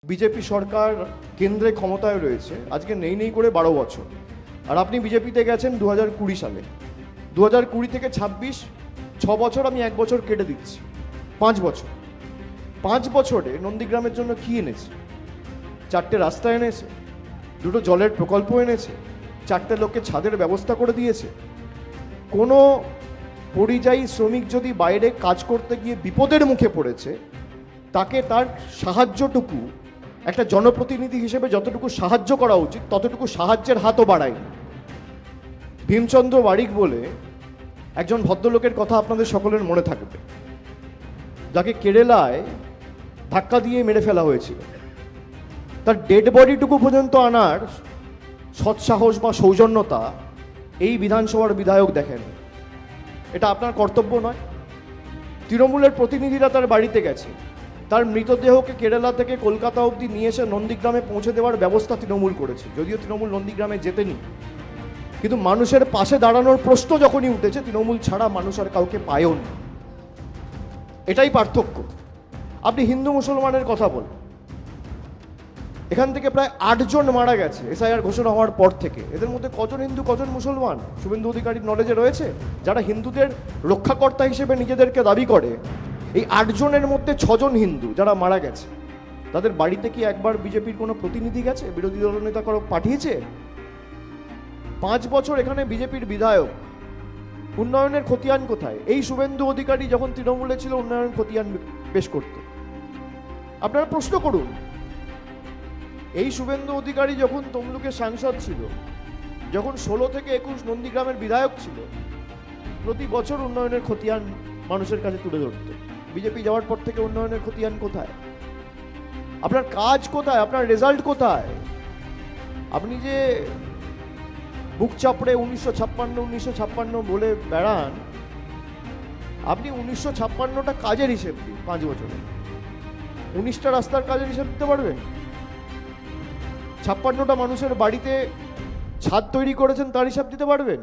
BJP সরকার কেন্দ্রে ক্ষমতায় রয়েছে আজকে নেই করে 12 বছর, আর আপনি বিজেপিতে গেছেন 2020 সালে। 2020 থেকে 26, 6 বছর, আমি 1 বছর কেটে দিচ্ছি, 5 বছর। 5 বছরে নন্দীগ্রামের জন্য কি এনেছে? 4টে রাস্তা এনেছে, 2টো জলের প্রকল্প এনেছে, 4টে লোককে ছাদের ব্যবস্থা করে দিয়েছে। কোনো পরিযায়ী শ্রমিক যদি বাইরে কাজ করতে গিয়ে বিপদের মুখে পড়েছে, তাকে তার সাহায্যটুকু একটা জনপ্রতিনিধি হিসেবে যতটুকু সাহায্য করা উচিত ততটুকু সাহায্যের হাতও বাড়ায়নি। ভীমচন্দ্র বারিক বলে একজন ভদ্রলোকের কথা আপনাদের সকলের মনে থাকবে, যাকে কেরালায় ধাক্কা দিয়ে মেরে ফেলা হয়েছিল। তার ডেড বডিটুকু পর্যন্ত আনার সৎসাহস বা সৌজন্যতা এই বিধানসভার বিধায়ক দেখেন। এটা আপনার কর্তব্য নয়? তৃণমূলের প্রতিনিধিরা তার বাড়িতে গেছে, তার মৃতদেহকে কেরালা থেকে কলকাতা অবধি নিয়ে এসে নন্দীগ্রামে পৌঁছে দেওয়ার ব্যবস্থা তৃণমূল করেছে। যদিও তৃণমূল নন্দীগ্রামে যেতেনি, কিন্তু মানুষের পাশে দাঁড়ানোর প্রশ্ন যখনই উঠেছে, তৃণমূল ছাড়া মানুষ আর কাউকে পায়ও না। এটাই পার্থক্য। আপনি হিন্দু মুসলমানের কথা বলেন, এখান থেকে প্রায় 8 জন মারা গেছে এসআইআর ঘোষণা হওয়ার পর থেকে। এদের মধ্যে কজন হিন্দু, কজন মুসলমান শুভেন্দু অধিকারীর নলেজে রয়েছে? যারা হিন্দুদের রক্ষাকর্তা হিসেবে নিজেদেরকে দাবি করে, এই 8 জনের মধ্যে 6 জন হিন্দু যারা মারা গেছে। তাদের বাড়িতে কি একবার বিজেপির কোনো প্রতিনিধি গেছে? বিরোধী দলনেতা কারো পাঠিয়েছে? 5 বছর এখানে বিজেপির বিধায়ক, উন্নয়নের খতিয়ান কোথায়? এই শুভেন্দু অধিকারী যখন তৃণমূলে ছিল উন্নয়ন খতিয়ান পেশ করত। আপনারা প্রশ্ন করুন, এই শুভেন্দু অধিকারী যখন তমলুকের সাংসদ ছিল, যখন 16 থেকে 21 নন্দীগ্রামের বিধায়ক ছিল, প্রতি বছর উন্নয়নের খতিয়ান মানুষের কাছে তুলে ধরত। বিজেপি যাওয়ার পর থেকে উন্নয়নের খতিয়ান কোথায়? আপনার কাজ কোথায়? আপনার রেজাল্ট কোথায়? আপনি যে বুক চাপড়ে 1956 বলে বেড়ান, আপনি 1956টা কাজের হিসেব দিন 5 বছরে। 19টা রাস্তার কাজের হিসেব দিতে পারবেন? 56টা মানুষের বাড়িতে ছাদ তৈরি করেছেন তার হিসাব দিতে পারবেন?